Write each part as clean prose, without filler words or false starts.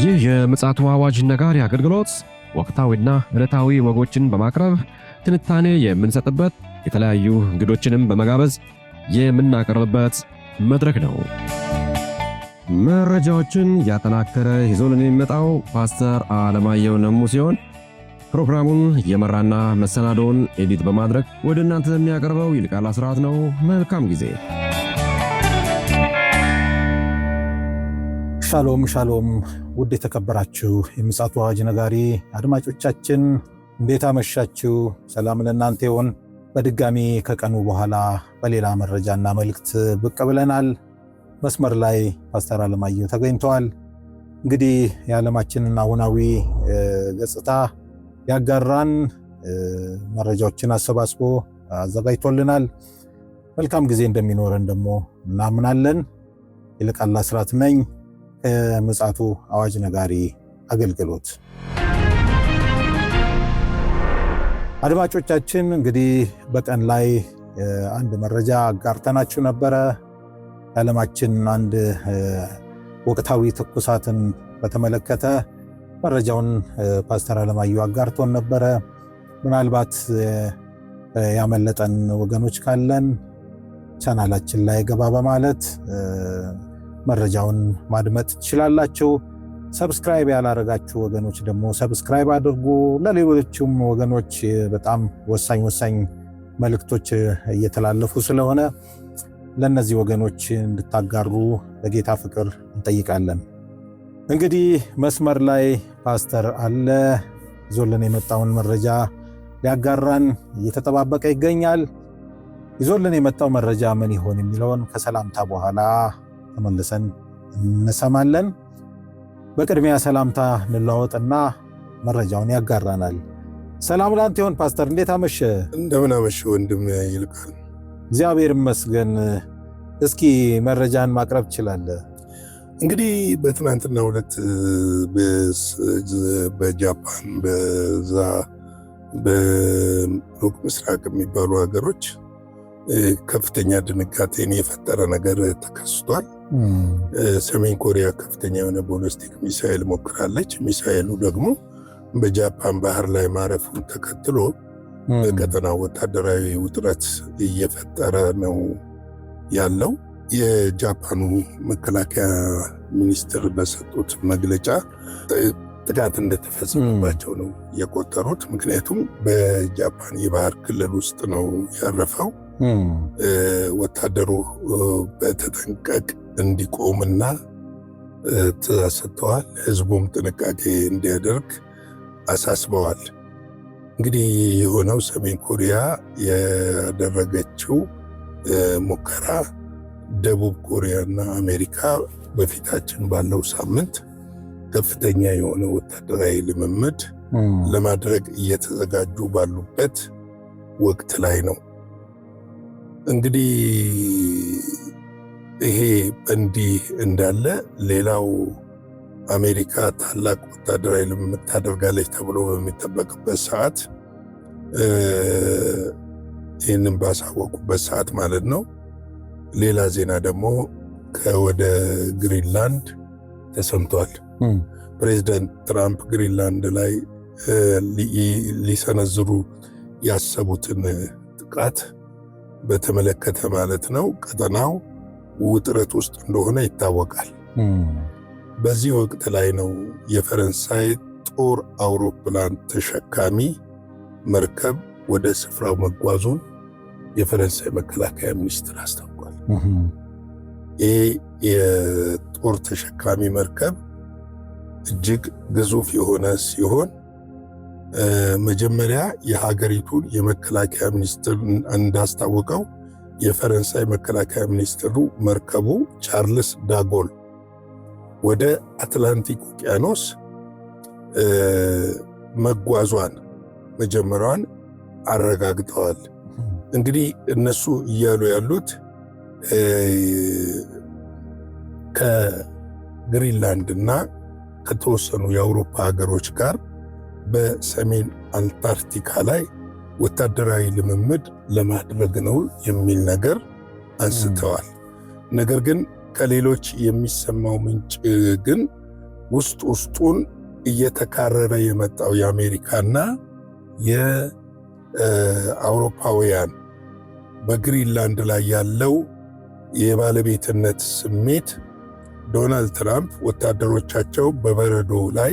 ይህ የምፅዓቱ አዋጅ ነጋሪ አገልግሎት ወቅታዊና ዕለታዊ ወጎችን በማቅረብ ትንታኔ የምንሰጥበት የተለያዩ እንግዶችንም በመጋበዝ የምናቀርብበት መድረክ ነው። መረጃዎችን ያጠናከረ ይዞልን የሚመጣው ፓስተር አለማየሁ ነሙ ሲሆን ፕሮግራሙን የመራና መሰናዶውን ኤዲት በማድረግ ወደ እናንተ የሚያቀርበው ይልቃል አስራት ነው። መልካም ጊዜ። ሻሎም ሻሎም። ውድ የተከበራችሁ የምፅዓቱ አዋጅ ነጋሪ አድማጮቻችን እንዴት አመሻችሁ? ሰላም ለእናንተ ይሁን። በድጋሚ ከቀኑ በኋላ በሌላ መረጃና መልእክት ብቅ ብለናል። መስመር ላይ ፓስተር አለማየሁ ተገኝተዋል። እንግዲህ የዓለማችንን አሁናዊ ገጽታ ያጋራን መረጃዎችን አሰባስቦ አዘጋጅቶልናል። መልካም ጊዜ እንደሚኖረን ደግሞ እናምናለን። ይልቃል አስራት ነኝ ከምፅዓቱ አዋጅ ነጋሪ አገልግሎት። አድማጮቻችን እንግዲህ በቀን ላይ አንድ መረጃ አጋርተናችሁ ነበረ። የዓለማችን አንድ ወቅታዊ ትኩሳትን በተመለከተ መረጃውን ፓስተር አለማየሁ አጋርቶን ነበረ። ምናልባት ያመለጠን ወገኖች ካለን ቻናላችን ላይ ገባ በማለት መረጃውን ማድመጥ ትችላላችሁ። ሰብስክራይብ ያላረጋችሁ ወገኖች ደግሞ ሰብስክራይብ አድርጉ። ለሌሎችም ወገኖች በጣም ወሳኝ መልእክቶች እየተላለፉ ስለሆነ ለነዚህ ወገኖች እንድታጋሩ በጌታ ፍቅር እንጠይቃለን። እንግዲህ መስመር ላይ ፓስተር አለ ይዞልን የመጣውን መረጃ ሊያጋራን እየተጠባበቀ ይገኛል። ይዞልን የመጣው መረጃ ምን ይሆን የሚለውን ከሰላምታ በኋላ ተመልሰን እንሰማለን። በቅድሚያ ሰላምታ እንለዋወጥና መረጃውን ያጋራናል። ሰላም ላንተ ይሁን ፓስተር፣ እንዴት አመሸ? እንደምን አመሸ ወንድም ይልቃል? እግዚአብሔር ይመስገን። እስኪ መረጃን ማቅረብ ትችላለህ? እንግዲህ በትናንትናው ዕለት በጃፓን በዛ በሩቅ ምስራቅ የሚባሉ ሀገሮች ከፍተኛ ድንጋጤን የፈጠረ ነገር ተከስቷል። ሰሜን ኮሪያ ከፍተኛ የሆነ ቦሊስቲክ ሚሳኤል ሞክራለች። ሚሳኤሉ ደግሞ በጃፓን ባህር ላይ ማረፉን ተከትሎ በቀጠናው ወታደራዊ ውጥረት እየፈጠረ ነው ያለው። የጃፓኑ መከላከያ ሚኒስትር በሰጡት መግለጫ ጥቃት እንደተፈጸመባቸው ነው የቆጠሩት። ምክንያቱም በጃፓን የባህር ክልል ውስጥ ነው ያረፈው። ወታደሩ በተጠንቀቅ እንዲቆምና ትዕዛዝ ሰጥተዋል። ህዝቡም ጥንቃቄ እንዲያደርግ አሳስበዋል። እንግዲህ የሆነው ሰሜን ኮሪያ ያደረገችው ሙከራ ደቡብ ኮሪያና አሜሪካ በፊታችን ባለው ሳምንት ከፍተኛ የሆነ ወታደራዊ ልምምድ ለማድረግ እየተዘጋጁ ባሉበት ወቅት ላይ ነው። እንግዲህ ይሄ እንዲህ እንዳለ ሌላው አሜሪካ ታላቅ ወታደራዊ ልምምድ ታደርጋለች ተብሎ በሚጠበቅበት ሰዓት ይህንን ባሳወቁበት ሰዓት ማለት ነው። ሌላ ዜና ደግሞ ከወደ ግሪንላንድ ተሰምቷል። ፕሬዚደንት ትራምፕ ግሪንላንድ ላይ ሊሰነዝሩ ያሰቡትን ጥቃት በተመለከተ ማለት ነው ቀጠናው ውጥረት ውስጥ እንደሆነ ይታወቃል። በዚህ ወቅት ላይ ነው የፈረንሳይ ጦር አውሮፕላን ተሸካሚ መርከብ ወደ ስፍራው መጓዙን የፈረንሳይ መከላከያ ሚኒስትር አስታውቋል። ይህ የጦር ተሸካሚ መርከብ እጅግ ግዙፍ የሆነ ሲሆን መጀመሪያ የሀገሪቱን የመከላከያ ሚኒስትር እንዳስታወቀው የፈረንሳይ መከላከያ ሚኒስትሩ መርከቡ ቻርልስ ዳጎል ወደ አትላንቲክ ውቅያኖስ መጓዟን መጀመሯን አረጋግጠዋል። እንግዲህ እነሱ እያሉ ያሉት ከግሪንላንድ እና ከተወሰኑ የአውሮፓ ሀገሮች ጋር በሰሜን አንታርክቲካ ላይ ወታደራዊ ልምምድ ለማድረግ ነው የሚል ነገር አንስተዋል። ነገር ግን ከሌሎች የሚሰማው ምንጭ ግን ውስጡን እየተካረረ የመጣው የአሜሪካና የአውሮፓውያን በግሪንላንድ ላይ ያለው የባለቤትነት ስሜት ዶናልድ ትራምፕ ወታደሮቻቸው በበረዶ ላይ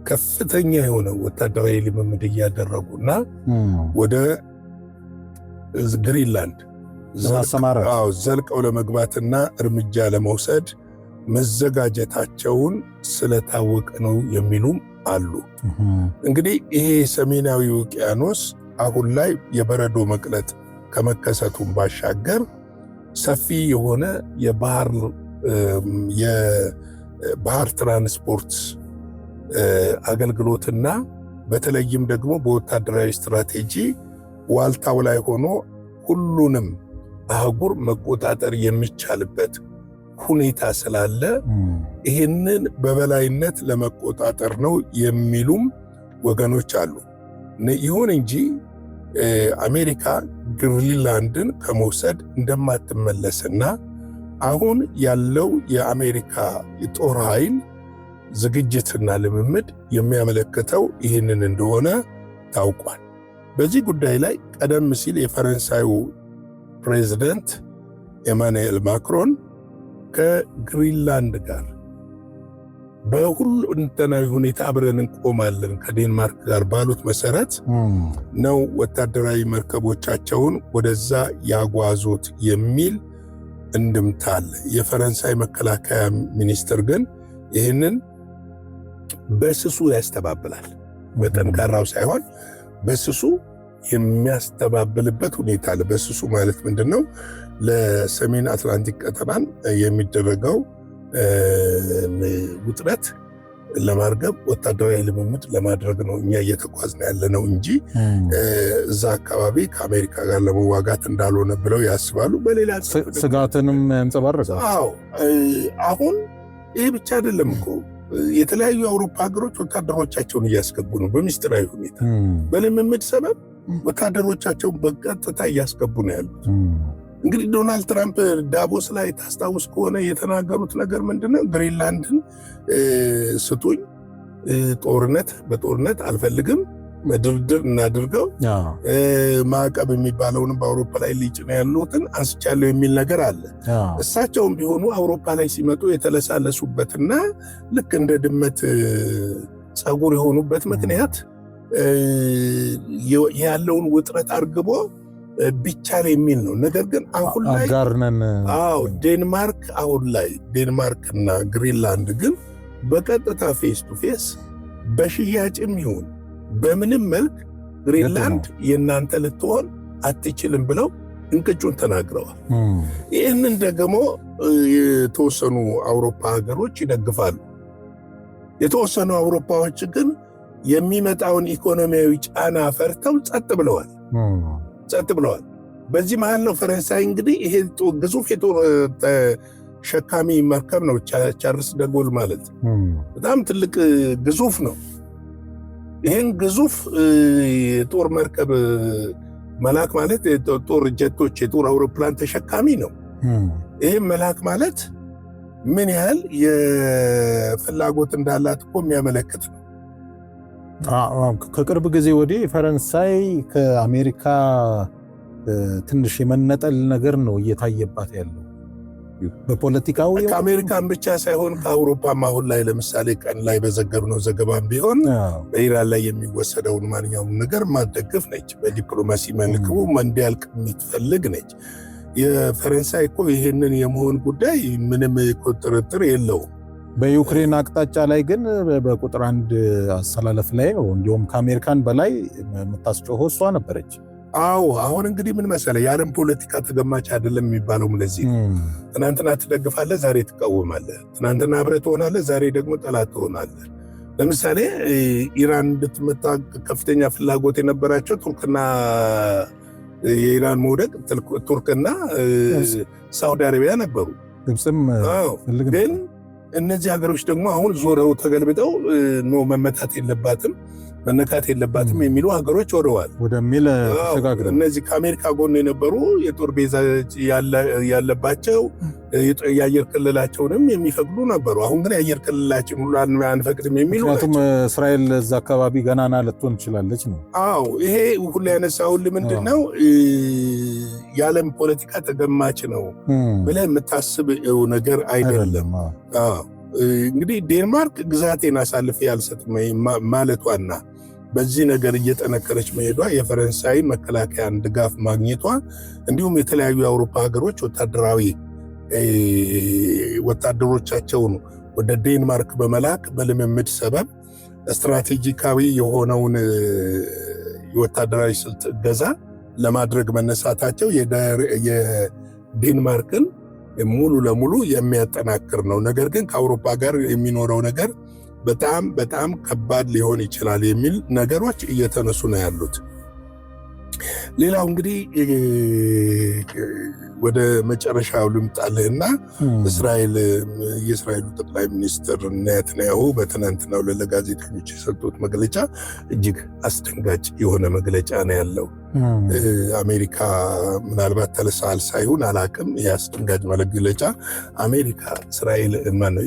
ከፍተኛ የሆነ ወታደራዊ ልምምድ እያደረጉና ወደ ግሪንላንድ ዘልቀው ለመግባትና እርምጃ ለመውሰድ መዘጋጀታቸውን ስለታወቀ ነው የሚሉም አሉ። እንግዲህ ይሄ ሰሜናዊ ውቅያኖስ አሁን ላይ የበረዶ መቅለጥ ከመከሰቱን ባሻገር ሰፊ የሆነ የባህር ትራንስፖርት አገልግሎትና በተለይም ደግሞ በወታደራዊ ስትራቴጂ ዋልታው ላይ ሆኖ ሁሉንም አህጉር መቆጣጠር የሚቻልበት ሁኔታ ስላለ ይህንን በበላይነት ለመቆጣጠር ነው የሚሉም ወገኖች አሉ። ይሁን እንጂ አሜሪካ ግሪንላንድን ከመውሰድ እንደማትመለስና አሁን ያለው የአሜሪካ የጦር ኃይል ዝግጅትና ልምምድ የሚያመለክተው ይህንን እንደሆነ ታውቋል። በዚህ ጉዳይ ላይ ቀደም ሲል የፈረንሳዩ ፕሬዝደንት ኤማኑኤል ማክሮን ከግሪንላንድ ጋር በሁለንተናዊ ሁኔታ አብረን እንቆማለን ከዴንማርክ ጋር ባሉት መሰረት ነው ወታደራዊ መርከቦቻቸውን ወደዛ ያጓዙት የሚል እንድምታ አለ። የፈረንሳይ መከላከያ ሚኒስትር ግን ይህንን በስሱ ያስተባብላል። በጠንካራው ሳይሆን በስሱ የሚያስተባብልበት ሁኔታ አለ። በስሱ ማለት ምንድነው? ለሰሜን አትላንቲክ ቀጠናን የሚደረገው ውጥረት ለማርገብ ወታደራዊ ልምምድ ለማድረግ ነው እኛ እየተጓዝን ያለነው እንጂ እዛ አካባቢ ከአሜሪካ ጋር ለመዋጋት እንዳልሆነ ብለው ያስባሉ። በሌላ ስጋትንም ያንጸባርቃል። አዎ አሁን ይህ ብቻ አይደለም እኮ የተለያዩ የአውሮፓ ሀገሮች ወታደሮቻቸውን እያስገቡ ነው በሚስጥራዊ ሁኔታ። በልምምድ ሰበብ ወታደሮቻቸውን በቀጥታ እያስገቡ ነው ያሉት። እንግዲህ ዶናልድ ትራምፕ ዳቦስ ላይ ታስታውስ ከሆነ የተናገሩት ነገር ምንድነው? ግሪንላንድን ስጡኝ፣ በጦርነት አልፈልግም፣ ድርድር እናድርገው፣ ማዕቀብ የሚባለውንም በአውሮፓ ላይ ሊጭኑ ያሉትን አንስቻለሁ የሚል ነገር አለ። እሳቸውም ቢሆኑ አውሮፓ ላይ ሲመጡ የተለሳለሱበትና ልክ እንደ ድመት ፀጉር የሆኑበት ምክንያት ያለውን ውጥረት አርግቦ ቢቻል የሚል ነው። ነገር ግን አሁን ላይ ዴንማርክና ግሪንላንድ ግን በቀጥታ ፌስ ቱ ፌስ በሽያጭም ይሁን በምንም መልክ ግሪንላንድ የእናንተ ልትሆን አትችልም ብለው እንቅጩን ተናግረዋል። ይህንን ደግሞ የተወሰኑ አውሮፓ ሀገሮች ይደግፋሉ። የተወሰኑ አውሮፓዎች ግን የሚመጣውን ኢኮኖሚያዊ ጫና ፈርተው ጸጥ ብለዋል። በዚህ መሃል ነው ፈረንሳይ እንግዲህ ይሄ ግዙፍ የጦር ተሸካሚ መርከብ ነው ቻርልስ ደጎል ማለት በጣም ትልቅ ግዙፍ ነው። ይህን ግዙፍ የጦር መርከብ መላክ ማለት የጦር ጀቶች የጦር አውሮፕላን ተሸካሚ ነው። ይህም መላክ ማለት ምን ያህል የፍላጎት እንዳላት እኮ የሚያመለክት ነው። ከቅርብ ጊዜ ወዲህ ፈረንሳይ ከአሜሪካ ትንሽ የመነጠል ነገር ነው እየታየባት ያለው በፖለቲካው። ከአሜሪካን ብቻ ሳይሆን ከአውሮፓም አሁን ላይ ለምሳሌ ቀን ላይ በዘገብነው ዘገባም ቢሆን በኢራን ላይ የሚወሰደውን ማንኛውም ነገር ማደገፍ ነች። በዲፕሎማሲ መልኩ እንዲያልቅ የምትፈልግ ነች። የፈረንሳይ እኮ ይህንን የመሆን ጉዳይ ምንም ጥርጥር የለውም። በዩክሬን አቅጣጫ ላይ ግን በቁጥር አንድ አሰላለፍ ላይ እንዲሁም ከአሜሪካን በላይ የምታስጮኸው እሷ ነበረች። አዎ አሁን እንግዲህ ምን መሰለህ፣ የዓለም ፖለቲካ ተገማች አይደለም የሚባለው ለዚህ ነው። ትናንትና ትደግፋለህ፣ ዛሬ ትቃወማለህ። ትናንትና አብረህ ትሆናለህ፣ ዛሬ ደግሞ ጠላት ትሆናለህ። ለምሳሌ ኢራን እንድትመታ ከፍተኛ ፍላጎት የነበራቸው ቱርክና የኢራን መውደቅ ቱርክና ሳውዲ አረቢያ ነበሩ። ግብፅም ግን እነዚህ ሀገሮች ደግሞ አሁን ዞረው ተገልብጠው መመታት የለባትም መነካት የለባትም የሚሉ ሀገሮች ወደዋል ወደሚል ተሸጋግረው እነዚህ ከአሜሪካ ጎን የነበሩ የጦር ቤዛ ያለባቸው የአየር ክልላቸውንም የሚፈቅዱ ነበሩ። አሁን ግን የአየር ክልላችን ሁሉ አንፈቅድም የሚሉ ምክንያቱም እስራኤል እዛ አካባቢ ገናና ልትሆን ትችላለች ነው። አዎ ይሄ ሁሉ ያነሳውን ምንድን ነው የዓለም ፖለቲካ ተገማች ነው ብለህ የምታስበው ነገር አይደለም። እንግዲህ ዴንማርክ ግዛቴን አሳልፌ አልሰጥም ማለቷና በዚህ ነገር እየጠነከረች መሄዷ የፈረንሳይ መከላከያን ድጋፍ ማግኘቷ እንዲሁም የተለያዩ የአውሮፓ ሀገሮች ወታደሮቻቸውን ወደ ዴንማርክ በመላክ በልምምድ ሰበብ ስትራቴጂካዊ የሆነውን የወታደራዊ ስልት እገዛ ለማድረግ መነሳታቸው የዴንማርክን ሙሉ ለሙሉ የሚያጠናክር ነው። ነገር ግን ከአውሮፓ ጋር የሚኖረው ነገር በጣም በጣም ከባድ ሊሆን ይችላል የሚል ነገሮች እየተነሱ ነው ያሉት። ሌላው እንግዲህ ወደ መጨረሻው ልምጣልህና የእስራኤሉ ጠቅላይ ሚኒስትር ኔታንያሁ በትናንትናው ለጋዜጠኞች የሰጡት መግለጫ እጅግ አስደንጋጭ የሆነ መግለጫ ነው ያለው። አሜሪካ ምናልባት ተለሳል ሳይሆን አላቅም የአስደንጋጭ መግለጫ አሜሪካ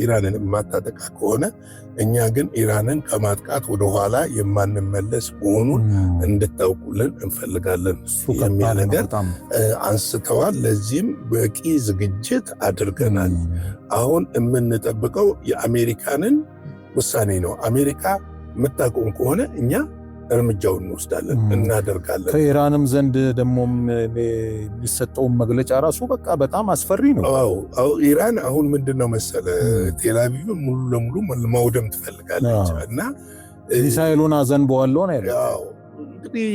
ኢራንን የማታጠቃ ከሆነ እኛ ግን ኢራንን ከማጥቃት ወደኋላ የማንመለስ መሆኑን እንድታውቁልን እንፈልጋለን የሚል ነገር አንስተዋል። ለዚህም በቂ ዝግጅት አድርገናል። አሁን የምንጠብቀው የአሜሪካንን ውሳኔ ነው። አሜሪካ የምታቆም ከሆነ እኛ እርምጃውን እንወስዳለን እናደርጋለን። ከኢራንም ዘንድ ደግሞ የሚሰጠውን መግለጫ ራሱ በቃ በጣም አስፈሪ ነው። ኢራን አሁን ምንድነው መሰለ ቴልአቪቭ ሙሉ ለሙሉ ማውደም ትፈልጋለች እና ሚሳኤሉን አዘንበዋለሁ ነው ያለው። እንግዲህ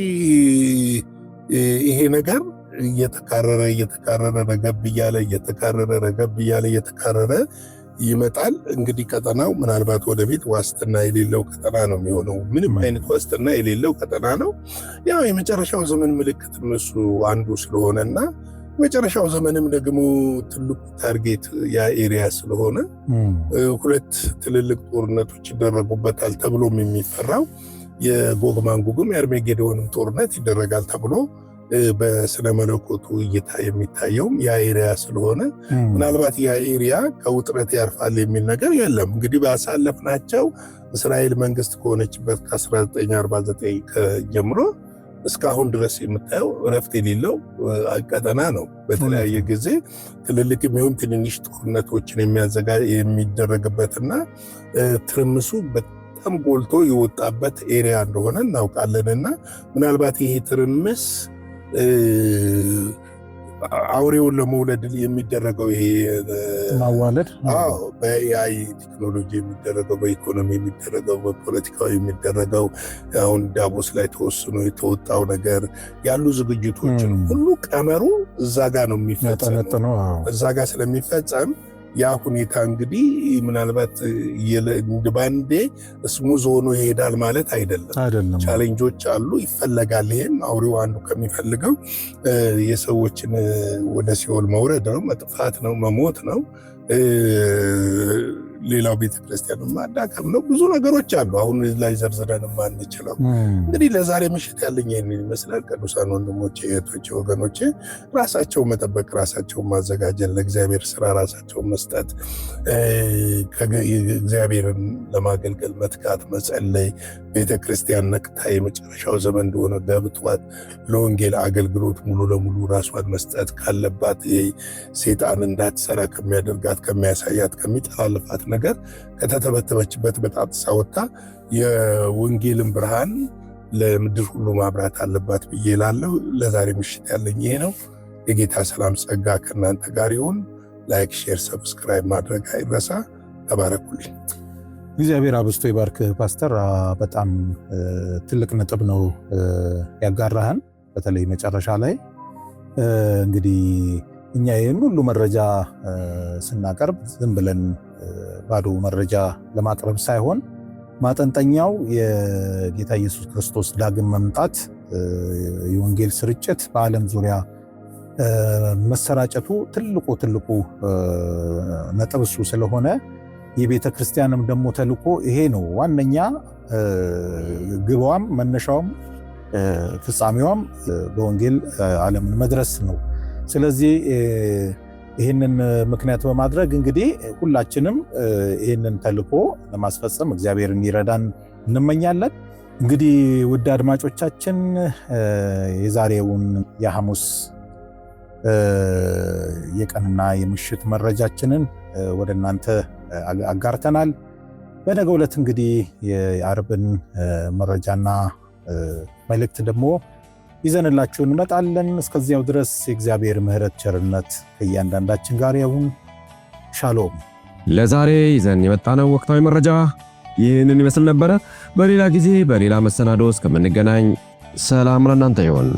ይሄ ነገር እየተካረረ እየተካረረ ይመጣል። እንግዲህ ቀጠናው ምናልባት ወደፊት ዋስትና የሌለው ቀጠና ነው የሚሆነው። ምንም አይነት ዋስትና የሌለው ቀጠና ነው። ያው የመጨረሻው ዘመን ምልክት እሱ አንዱ ስለሆነና የመጨረሻው ዘመንም ደግሞ ትልቁ ታርጌት ያ ኤሪያ ስለሆነ ሁለት ትልልቅ ጦርነቶች ይደረጉበታል ተብሎም የሚፈራው የጎግ ማጎግም የአርሜጌዶንም ጦርነት ይደረጋል ተብሎ በስነ መለኮቱ እይታ የሚታየውም ያ ኤሪያ ስለሆነ ምናልባት ያ ኤሪያ ከውጥረት ያርፋል የሚል ነገር የለም። እንግዲህ ባሳለፍናቸው እስራኤል መንግስት ከሆነችበት ከ1949 ጀምሮ እስካሁን ድረስ የምታየው እረፍት የሌለው ቀጠና ነው። በተለያየ ጊዜ ትልልቅ የሚሆን ትንንሽ ጦርነቶችን የሚደረግበትና ትርምሱ በጣም ጎልቶ የወጣበት ኤሪያ እንደሆነ እናውቃለንና ምናልባት ይሄ ትርምስ አውሬውን ለመውለድ የሚደረገው ይሄ ማዋለድ በኤአይ ቴክኖሎጂ የሚደረገው፣ በኢኮኖሚ የሚደረገው፣ በፖለቲካዊ የሚደረገው አሁን ዳቦስ ላይ ተወስኖ የተወጣው ነገር ያሉ ዝግጅቶችን ሁሉ ቀመሩ እዛ ጋር ነው የሚፈጸመው። እዛ ጋር ስለሚፈጸም ያ ሁኔታ እንግዲህ ምናልባት ባንዴ ስሙዝ ሆኖ ይሄዳል ማለት አይደለም። ቻሌንጆች አሉ፣ ይፈለጋል። ይሄም አውሬው አንዱ ከሚፈልገው የሰዎችን ወደ ሲኦል መውረድ ነው፣ መጥፋት ነው፣ መሞት ነው። ሌላው ቤተክርስቲያን ማዳከም ነው። ብዙ ነገሮች አሉ አሁን ላይ ዘርዝረን ማንችለው። እንግዲህ ለዛሬ ምሽት ያለኝ ይህንን ይመስላል። ቅዱሳን ወንድሞቼ፣ እህቶቼ፣ ወገኖቼ ራሳቸው መጠበቅ፣ ራሳቸው ማዘጋጀት፣ ለእግዚአብሔር ስራ ራሳቸው መስጠት፣ እግዚአብሔርን ለማገልገል መትጋት፣ መጸለይ፣ ቤተክርስቲያን ነቅታ የመጨረሻው ዘመን እንደሆነ ገብቷት ለወንጌል አገልግሎት ሙሉ ለሙሉ ራሷን መስጠት ካለባት ሴጣን እንዳትሰራ ከሚያደርጋት ከሚያሳያት ከሚጠላልፋት ነገር ከተተበተበችበት በጣጥሳ ወጥታ የወንጌልን ብርሃን ለምድር ሁሉ ማብራት አለባት ብዬ እላለሁ። ለዛሬ ምሽት ያለኝ ይሄ ነው። የጌታ ሰላም ጸጋ ከእናንተ ጋር ይሁን። ላይክ፣ ሼር፣ ሰብስክራይብ ማድረግ አይረሳ። ተባረኩልኝ። እግዚአብሔር አብዝቶ ይባርክ ፓስተር። በጣም ትልቅ ነጥብ ነው ያጋራህን። በተለይ መጨረሻ ላይ እንግዲህ እኛ ይህን ሁሉ መረጃ ስናቀርብ ዝም ብለን ባዶ መረጃ ለማቅረብ ሳይሆን ማጠንጠኛው የጌታ ኢየሱስ ክርስቶስ ዳግም መምጣት፣ የወንጌል ስርጭት በዓለም ዙሪያ መሰራጨቱ ትልቁ ነጥብ እሱ ስለሆነ የቤተ ክርስቲያንም ደግሞ ተልእኮ ይሄ ነው። ዋነኛ ግቧም መነሻውም ፍጻሜዋም በወንጌል ዓለምን መድረስ ነው። ስለዚህ ይህንን ምክንያት በማድረግ እንግዲህ ሁላችንም ይህንን ተልእኮ ለማስፈጸም እግዚአብሔርን ይረዳን እንመኛለን። እንግዲህ ውድ አድማጮቻችን የዛሬውን የሐሙስ የቀንና የምሽት መረጃችንን ወደ እናንተ አጋርተናል። በነገው ዕለት እንግዲህ የዓርብን መረጃና መልእክት ደግሞ ይዘንላችሁ እንመጣለን። እስከዚያው ድረስ የእግዚአብሔር ምሕረት ቸርነት ከእያንዳንዳችን ጋር ይሁን። ሻሎም። ለዛሬ ይዘን የመጣነው ወቅታዊ መረጃ ይህንን ይመስል ነበረ። በሌላ ጊዜ በሌላ መሰናዶ እስከምንገናኝ ሰላም ለእናንተ ይሁን።